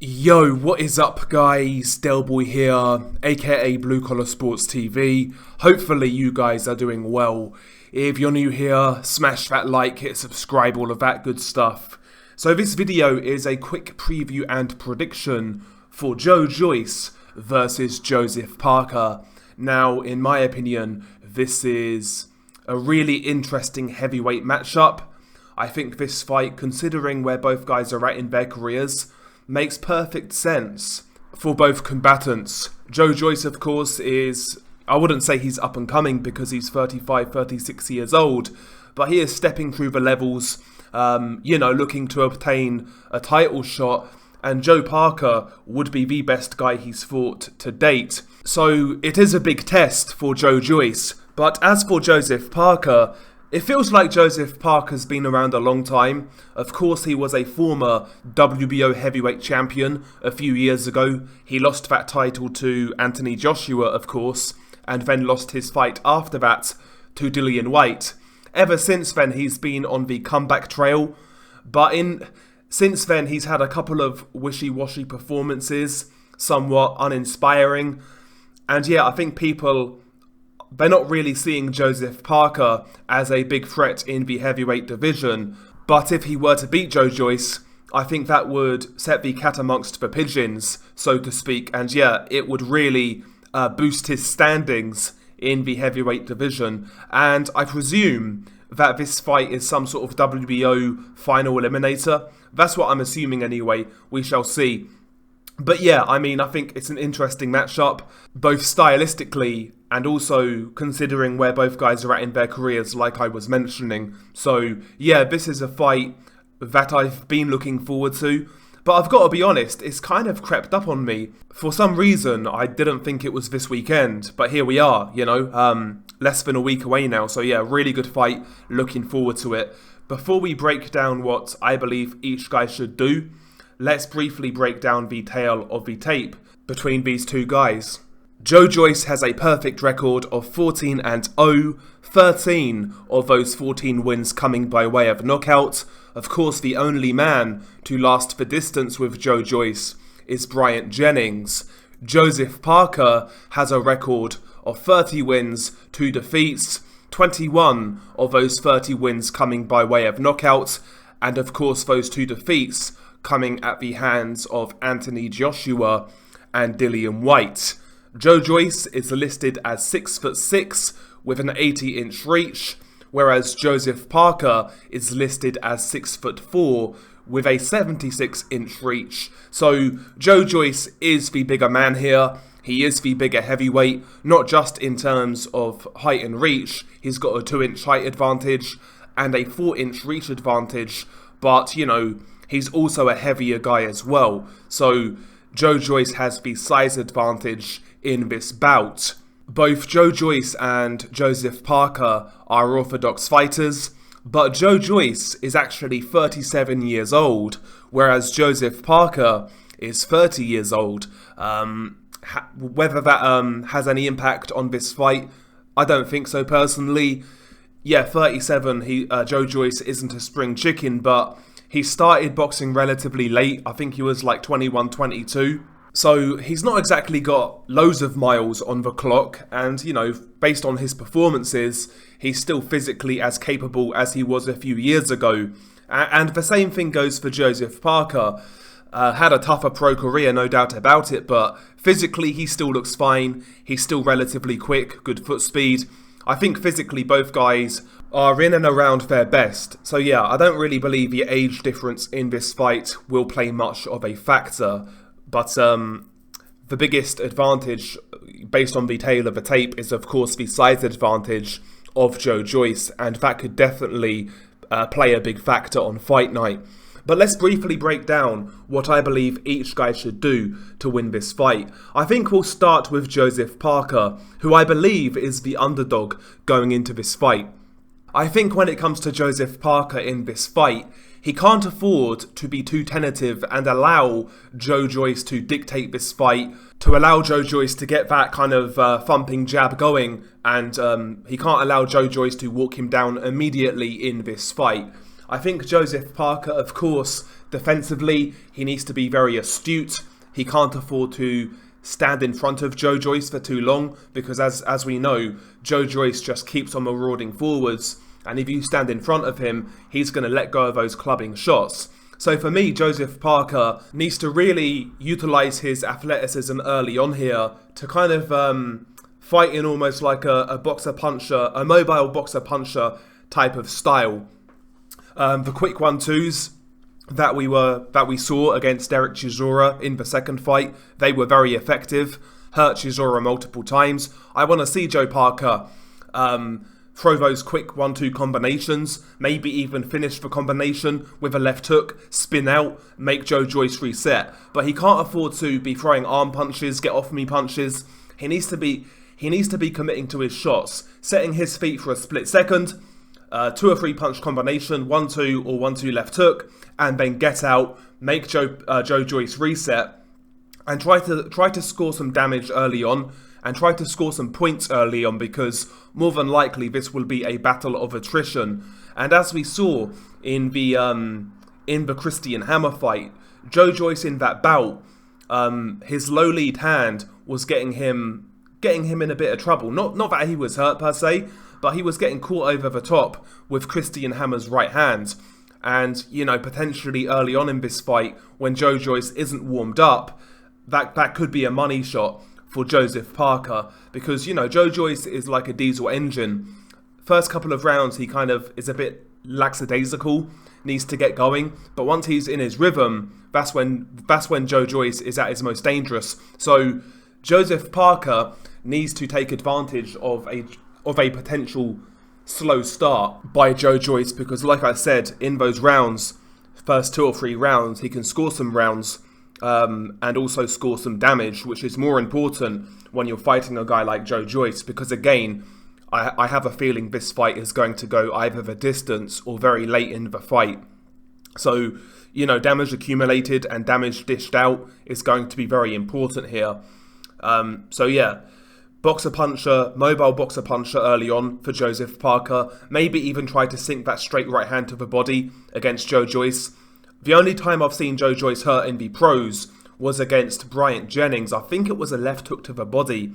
Yo, what is up guys? Delboy here, aka Blue Collar Sports TV. Hopefully you guys are doing well. If you're new here, smash that like, hit subscribe, all of that good stuff. So this video is a quick preview and prediction for Joe Joyce versus Joseph Parker. Now, in my opinion, this is a really interesting heavyweight matchup. I think this fight, considering where both guys are at in their careers, makes perfect sense for both combatants. Joe Joyce, of course, I wouldn't say he's up and coming because he's 35, 36 years old, but he is stepping through the levels, looking to obtain a title shot, and Joe Parker would be the best guy he's fought to date. So it is a big test for Joe Joyce, but as for Joseph Parker, it feels like Joseph Parker's been around a long time. Of course, he was a former WBO heavyweight champion a few years ago. He lost that title to Anthony Joshua, of course, and then lost his fight after that to Dillian Whyte. Ever since then, he's been on the comeback trail, but since then, he's had a couple of wishy-washy performances, somewhat uninspiring, and yeah, I think they're not really seeing Joseph Parker as a big threat in the heavyweight division. But if he were to beat Joe Joyce, I think that would set the cat amongst the pigeons, so to speak. And yeah, it would really boost his standings in the heavyweight division. And I presume that this fight is some sort of WBO final eliminator. That's what I'm assuming anyway. We shall see. But yeah, I think it's an interesting matchup, both stylistically and also considering where both guys are at in their careers, like I was mentioning. So yeah, this is a fight that I've been looking forward to. But I've got to be honest, it's kind of crept up on me. For some reason, I didn't think it was this weekend, but here we are, less than a week away now. So yeah, really good fight, looking forward to it. Before we break down what I believe each guy should do, let's briefly break down the tale of the tape between these two guys. Joe Joyce has a perfect record of 14-0, 13 of those 14 wins coming by way of knockout. Of course, the only man to last the distance with Joe Joyce is Bryant Jennings. Joseph Parker has a record of 30 wins, 2 defeats, 21 of those 30 wins coming by way of knockout, and of course those 2 defeats coming at the hands of Anthony Joshua and Dillian Whyte. Joe Joyce is listed as 6'6" with an 80-inch reach, whereas Joseph Parker is listed as 6'4" with a 76-inch reach. So Joe Joyce is the bigger man here. He is the bigger heavyweight, not just in terms of height and reach. He's got a 2-inch height advantage and a 4-inch reach advantage, but he's also a heavier guy as well. So Joe Joyce has the size advantage in this bout. Both Joe Joyce and Joseph Parker are orthodox fighters, but Joe Joyce is actually 37 years old, whereas Joseph Parker is 30 years old. Whether that has any impact on this fight, I don't think so personally. Yeah, 37, Joe Joyce isn't a spring chicken, but he started boxing relatively late. I think he was like 21, 22. So he's not exactly got loads of miles on the clock. And, based on his performances, he's still physically as capable as he was a few years ago. And the same thing goes for Joseph Parker. Had a tougher pro career, no doubt about it. But physically, he still looks fine. He's still relatively quick, good foot speed. I think physically both guys are in and around their best. So yeah, I don't really believe the age difference in this fight will play much of a factor. But the biggest advantage, based on the tale of the tape, is of course the size advantage of Joe Joyce. And that could definitely play a big factor on fight night. But let's briefly break down what I believe each guy should do to win this fight. I think we'll start with Joseph Parker, who I believe is the underdog going into this fight. I think when it comes to Joseph Parker in this fight, he can't afford to be too tentative and allow Joe Joyce to dictate this fight, to allow Joe Joyce to get that kind of thumping jab going, and he can't allow Joe Joyce to walk him down immediately in this fight. I think Joseph Parker, of course, defensively, he needs to be very astute. He can't afford to stand in front of Joe Joyce for too long, because as we know, Joe Joyce just keeps on marauding forwards, and if you stand in front of him, he's going to let go of those clubbing shots. So for me, Joseph Parker needs to really utilise his athleticism early on here to kind of fight in almost like a boxer-puncher, a mobile boxer-puncher type of style. The quick 1-2s that we saw against Derek Chisora in the second fight, they were very effective. Hurt Chisora multiple times. I want to see Joe Parker throw those quick 1-2 combinations, maybe even finish the combination with a left hook, spin out, make Joe Joyce reset. But he can't afford to be throwing arm punches, get off me punches. He needs to be committing to his shots, setting his feet for a split second, 2 or 3 punch combination, 1-2 or 1-2 left hook, and then get out, make Joe Joyce reset, and try to score some damage early on, and try to score some points early on, because more than likely this will be a battle of attrition. And as we saw in the Christian Hammer fight, Joe Joyce in that bout, his low lead hand was getting him in a bit of trouble. Not that he was hurt per se, but he was getting caught over the top with Christian Hammer's right hand. And, you know, potentially early on in this fight, when Joe Joyce isn't warmed up, that could be a money shot for Joseph Parker, because, you know, Joe Joyce is like a diesel engine. First couple of rounds, he kind of is a bit lackadaisical, needs to get going, but once he's in his rhythm, that's when Joe Joyce is at his most dangerous. So Joseph Parker needs to take advantage of a potential slow start by Joe Joyce, because like I said, in those rounds, first 2 or 3 rounds, he can score some rounds, and also score some damage, which is more important when you're fighting a guy like Joe Joyce, because again, I have a feeling this fight is going to go either the distance or very late in the fight. So, you know, damage accumulated and damage dished out is going to be very important here. So yeah, boxer-puncher, mobile boxer-puncher early on for Joseph Parker. Maybe even try to sink that straight right hand to the body against Joe Joyce. The only time I've seen Joe Joyce hurt in the pros was against Bryant Jennings. I think it was a left hook to the body.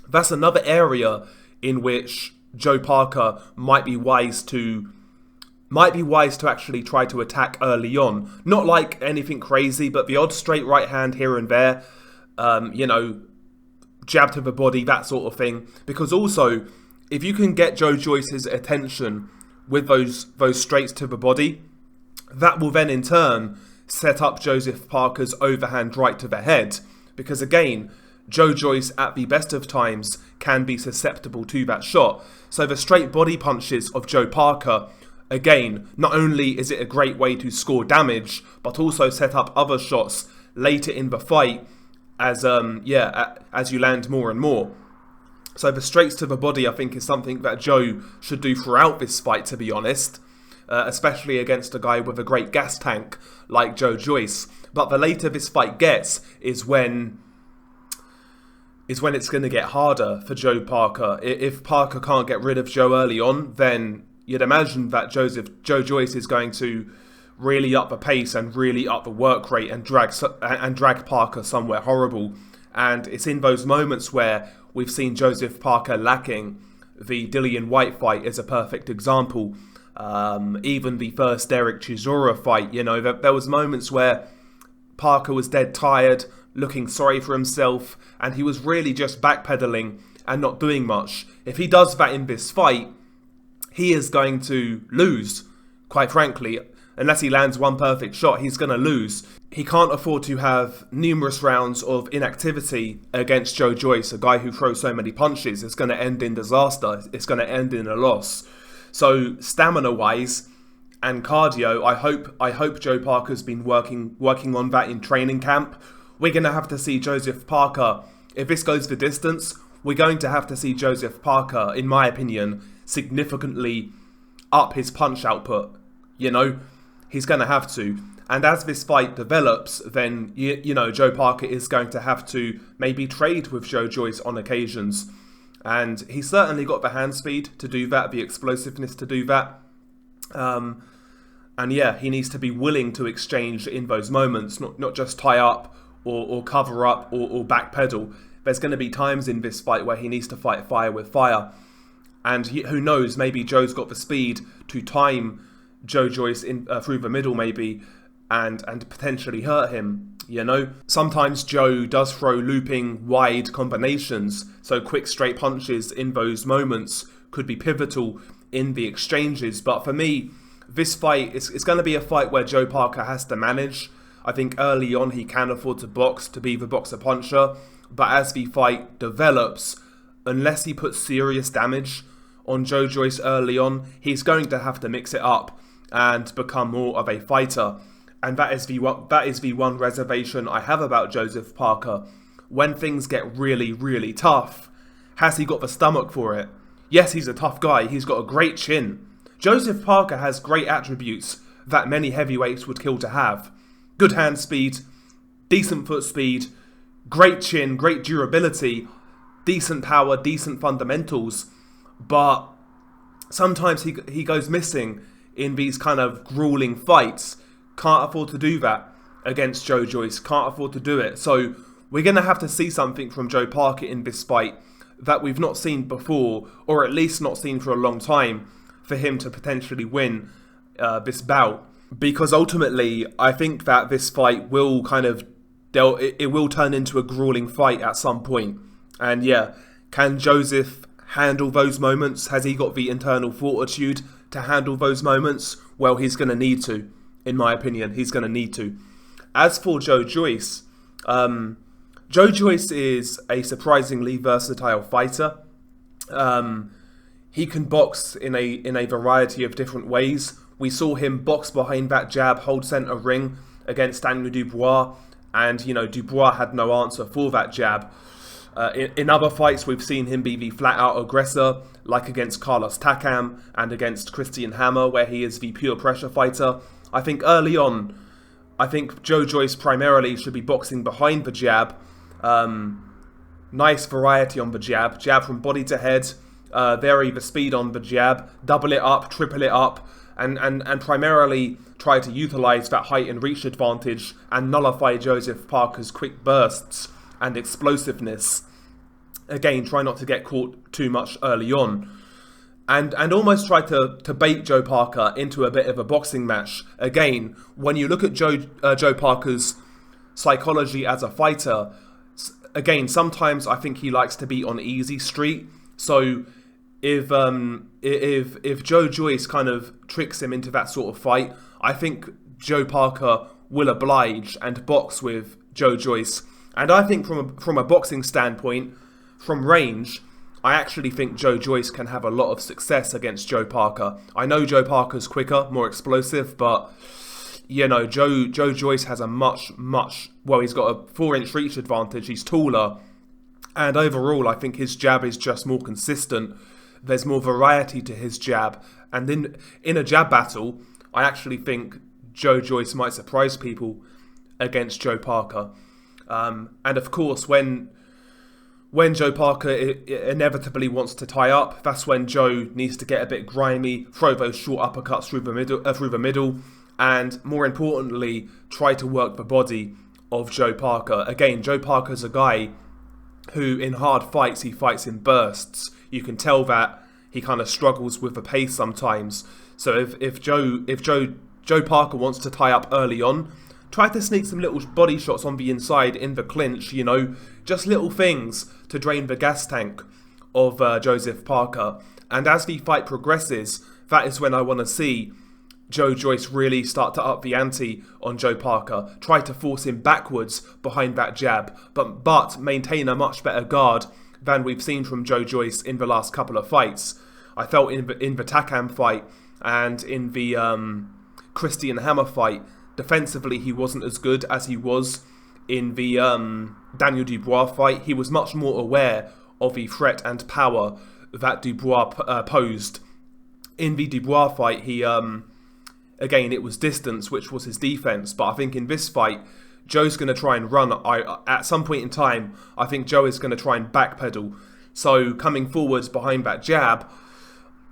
That's another area in which Joe Parker might be wise to actually try to attack early on. Not like anything crazy, but the odd straight right hand here and there, you know, jab to the body, that sort of thing. Because also, if you can get Joe Joyce's attention with those straights to the body, that will then in turn set up Joseph Parker's overhand right to the head. Because again, Joe Joyce at the best of times can be susceptible to that shot. So the straight body punches of Joe Parker, again, not only is it a great way to score damage, but also set up other shots later in the fight as you land more and more. So the straights to the body, I think, is something that Joe should do throughout this fight, to be honest. Especially against a guy with a great gas tank like Joe Joyce. But the later this fight gets is when it's going to get harder for Joe Parker. If Parker can't get rid of Joe early on, then you'd imagine that Joe Joyce is going to really up the pace and really up the work rate and drag Parker somewhere horrible. And it's in those moments where we've seen Joseph Parker lacking. The Dillian Whyte fight is a perfect example. Even the first Derek Chisora fight, you know, there was moments where Parker was dead tired, looking sorry for himself, and he was really just backpedaling and not doing much. If he does that in this fight, he is going to lose, quite frankly. Unless he lands one perfect shot, he's going to lose. He can't afford to have numerous rounds of inactivity against Joe Joyce, a guy who throws so many punches. It's going to end in disaster. It's going to end in a loss. So stamina-wise and cardio, I hope Joe Parker's been working on that in training camp. We're going to have to see Joseph Parker, if this goes the distance, we're going to have to see Joseph Parker, in my opinion, significantly up his punch output. You know, he's going to have to. And as this fight develops, then, you know, Joe Parker is going to have to maybe trade with Joe Joyce on occasions. And he's certainly got the hand speed to do that, the explosiveness to do that. And yeah, he needs to be willing to exchange in those moments, not just tie up or cover up or backpedal. There's going to be times in this fight where he needs to fight fire with fire. And who knows, maybe Joe's got the speed to time Joe Joyce in through the middle maybe and potentially hurt him, you know? Sometimes Joe does throw looping wide combinations, so quick straight punches in those moments could be pivotal in the exchanges. But for me, this fight, it's going to be a fight where Joe Parker has to manage. I think early on he can afford to box, to be the boxer-puncher, but as the fight develops, unless he puts serious damage on Joe Joyce early on, he's going to have to mix it up and become more of a fighter. And that is the one reservation I have about Joseph Parker. When things get really, really tough, has he got the stomach for it? Yes, he's a tough guy. He's got a great chin. Joseph Parker has great attributes that many heavyweights would kill to have. Good hand speed, decent foot speed, great chin, great durability, decent power, decent fundamentals. But sometimes he goes missing in these kind of grueling fights. Can't afford to do that against Joe Joyce. Can't afford to do it. So we're going to have to see something from Joe Parker in this fight that we've not seen before, or at least not seen for a long time, for him to potentially win this bout. Because ultimately, I think that this fight will it will turn into a grueling fight at some point. And yeah, can Joseph handle those moments? Has he got the internal fortitude to handle those moments? Well, he's going to need to. In my opinion, he's going to need to. As for Joe Joyce, Joe Joyce is a surprisingly versatile fighter. He can box in a variety of different ways. We saw him box behind that jab, hold center ring against Daniel Dubois, and Dubois had no answer for that jab. In other fights, we've seen him be the flat-out aggressor, like against Carlos Takam and against Christian Hammer, where he is the pure pressure fighter. I think early on, Joe Joyce primarily should be boxing behind the jab. Nice variety on the jab. Jab from body to head. Vary the speed on the jab. Double it up, triple it up. And primarily try to utilize that height and reach advantage and nullify Joseph Parker's quick bursts and explosiveness. Again, try not to get caught too much early on. And almost try to bait Joe Parker into a bit of a boxing match. Again, when you look at Joe Parker's psychology as a fighter, again, sometimes I think he likes to be on easy street. So if Joe Joyce kind of tricks him into that sort of fight, I think Joe Parker will oblige and box with Joe Joyce. And I think from a boxing standpoint, from range, I actually think Joe Joyce can have a lot of success against Joe Parker. I know Joe Parker's quicker, more explosive, but Joe Joyce has a he's got a 4-inch reach advantage. He's taller, and overall, I think his jab is just more consistent. There's more variety to his jab, and in a jab battle, I actually think Joe Joyce might surprise people against Joe Parker. And of course, when Joe Parker inevitably wants to tie up, that's when Joe needs to get a bit grimy, throw those short uppercuts through the middle, and more importantly, try to work the body of Joe Parker. Again, Joe Parker's a guy who, in hard fights, he fights in bursts. You can tell that he kind of struggles with the pace sometimes. So if Joe Parker wants to tie up early on, try to sneak some little body shots on the inside in the clinch, just little things to drain the gas tank of Joseph Parker. And as the fight progresses, that is when I want to see Joe Joyce really start to up the ante on Joe Parker, try to force him backwards behind that jab, but maintain a much better guard than we've seen from Joe Joyce in the last couple of fights. I felt in the Takam fight and in the Christian Hammer fight, defensively he wasn't as good as he was in the Daniel Dubois fight. He was much more aware of the threat and power that Dubois posed. In the Dubois fight, he again, it was distance, which was his defense. But I think in this fight, Joe's going to try and run. At some point in time, I think Joe is going to try and backpedal. So coming forwards behind that jab,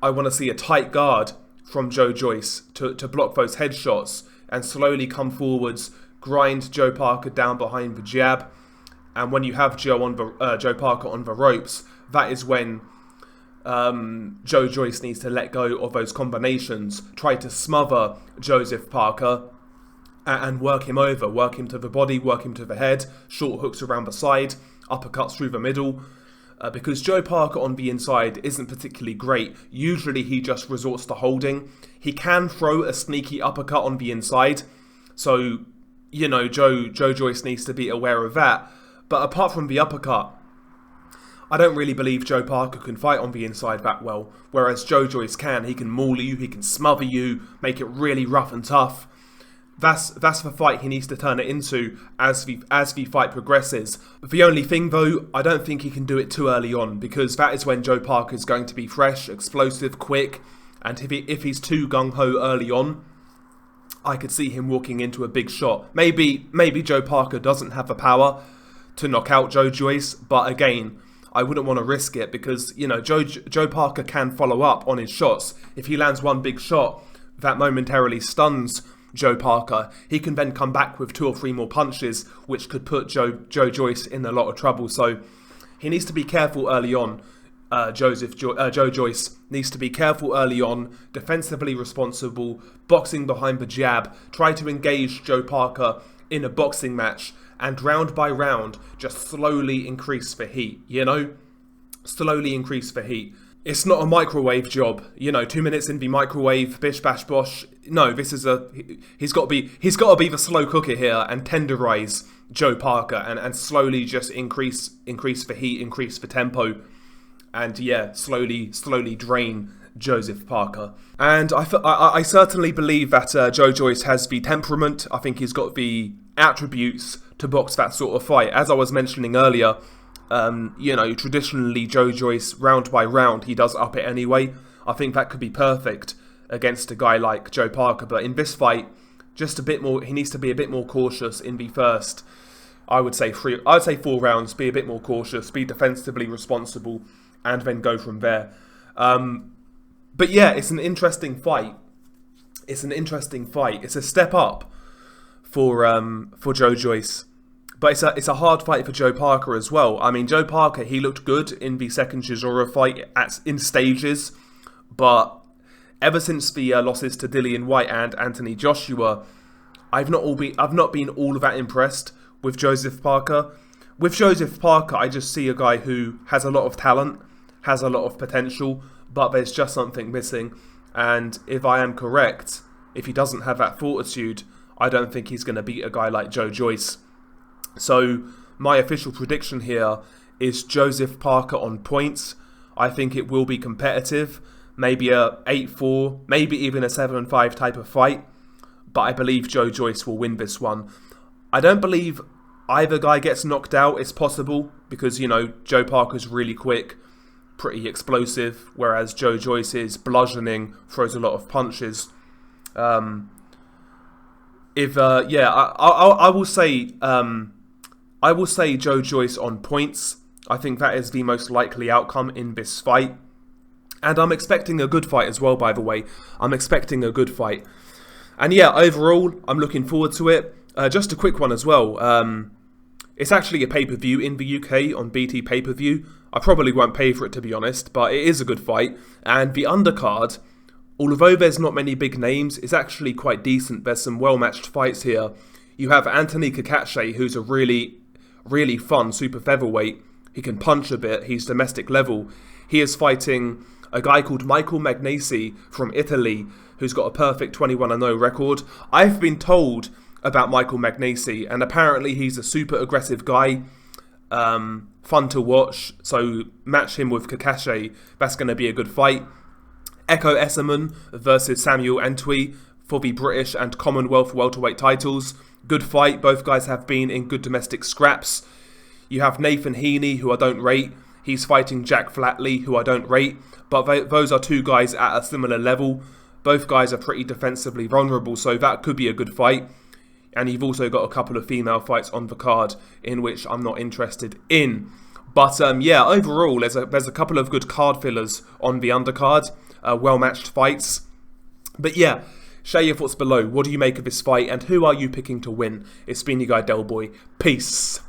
I want to see a tight guard from Joe Joyce to block those headshots and slowly come forwards, grind Joe Parker down behind the jab. And when you have Joe Parker on the ropes, that is when Joe Joyce needs to let go of those combinations, try to smother Joseph Parker and work him over, work him to the body, work him to the head, short hooks around the side, uppercuts through the middle. Because Joe Parker on the inside isn't particularly great. Usually he just resorts to holding. He can throw a sneaky uppercut on the inside. So, you know, Joe Joyce needs to be aware of that. But apart from the uppercut, I don't really believe Joe Parker can fight on the inside that well. Whereas Joe Joyce can. He can maul you, he can smother you, make it really rough and tough. That's the fight he needs to turn it into as the fight progresses. The only thing though, I don't think he can do it too early on, because that is when Joe Parker is going to be fresh, explosive, quick, and if he's too gung-ho early on, I could see him walking into a big shot. Maybe Joe Parker doesn't have the power to knock out Joe Joyce, but again, I wouldn't want to risk it because, you know, Joe Parker can follow up on his shots. If he lands one big shot that momentarily stuns Joe Parker, he can then come back with 2 or 3 more punches, which could put Joe Joyce in a lot of trouble. So he needs to be careful early on. Joe Joyce needs to be careful early on, defensively responsible, boxing behind the jab, try to engage Joe Parker in a boxing match, and round by round, just slowly increase the heat, you know? Slowly increase the heat. It's not a microwave job, you know, 2 minutes in the microwave, bish bash bosh. No, this is he's got to be the slow cooker here and tenderize Joe Parker and slowly just increase the heat, increase the tempo, and yeah, slowly drain Joseph Parker. And I certainly believe that Joe Joyce has the temperament. I think he's got the attributes to box that sort of fight. As I was mentioning earlier, you know, traditionally Joe Joyce, round by round, he does up it anyway. I think that could be perfect against a guy like Joe Parker. But in this fight, just a bit more, he needs to be a bit more cautious in the first, I would say 4 rounds, be a bit more cautious, be defensively responsible, and then go from there. But yeah, it's an interesting fight. It's a step up for Joe Joyce. But it's a hard fight for Joe Parker as well. I mean, Joe Parker, he looked good in the second Chisora fight in stages. But ever since the losses to Dillian Whyte and Anthony Joshua, I've not been all that impressed with Joseph Parker. With Joseph Parker, I just see a guy who has a lot of talent, has a lot of potential, but there's just something missing. And if I am correct, if he doesn't have that fortitude, I don't think he's going to beat a guy like Joe Joyce. So my official prediction here is Joseph Parker on points. I think it will be competitive, maybe a 8-4, maybe even a 7-5 type of fight. But I believe Joe Joyce will win this one. I don't believe either guy gets knocked out. It's possible because, you know, Joe Parker's really quick, pretty explosive, whereas Joe Joyce is bludgeoning, throws a lot of punches. I will say Joe Joyce on points. I think that is the most likely outcome in this fight. And I'm expecting a good fight as well, by the way. I'm expecting a good fight. And yeah, overall, I'm looking forward to it. Just a quick one as well. It's actually a pay-per-view in the UK on BT Pay-Per-View. I probably won't pay for it, to be honest, but it is a good fight. And the undercard, although there's not many big names, is actually quite decent. There's some well-matched fights here. You have Anthony Kakache, who's a really fun super featherweight. He can punch a bit. He's domestic level. He is fighting a guy called Michael Magnesi from Italy, who's got a perfect 21-0 record. I've been told about Michael Magnesi, and apparently he's a super aggressive guy. Fun to watch. So match him with Kakache. That's going to be a good fight. Echo Esserman versus Samuel Antwi for the British and Commonwealth welterweight titles. Good fight. Both guys have been in good domestic scraps. You have Nathan Heaney, who I don't rate. He's fighting Jack Flatley, who I don't rate. But those are two guys at a similar level. Both guys are pretty defensively vulnerable, so that could be a good fight. And you've also got a couple of female fights on the card, in which I'm not interested in. But yeah, overall, there's a couple of good card fillers on the undercard. Well-matched fights. But yeah, share your thoughts below. What do you make of this fight, and who are you picking to win? It's been your guy Del Boy. Peace.